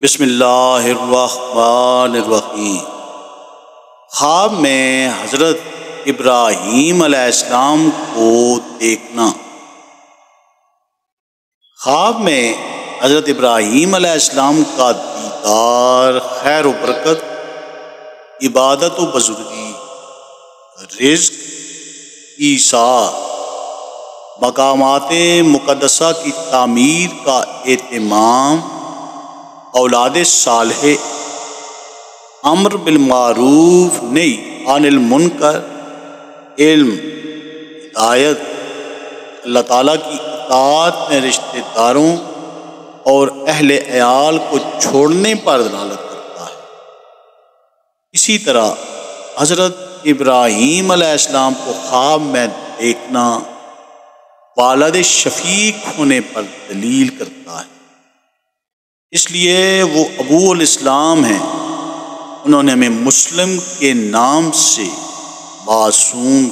بسم اللہ الرحمن الرحیم۔ خواب میں حضرت ابراہیم علیہ السلام کو دیکھنا۔ خواب میں حضرت ابراہیم علیہ السلام کا دیدار خیر و برکت، عبادت و بزرگی، رزق، ایثار، مقامات مقدسہ کی تعمیر کا اہتمام، اولاد صالح، امر بالمعروف نہی عن المنکر، علم، ہدایت، اللہ تعالیٰ کی اطاعت میں رشتہ داروں اور اہل عیال کو چھوڑنے پر دلالت کرتا ہے۔ اسی طرح حضرت ابراہیم علیہ السلام کو خواب میں دیکھنا والد شفیق ہونے پر دلیل کرتا ہے، اس لیے وہ ابو الاسلام ہیں۔ انہوں نے ہمیں مسلم کے نام سے معصوم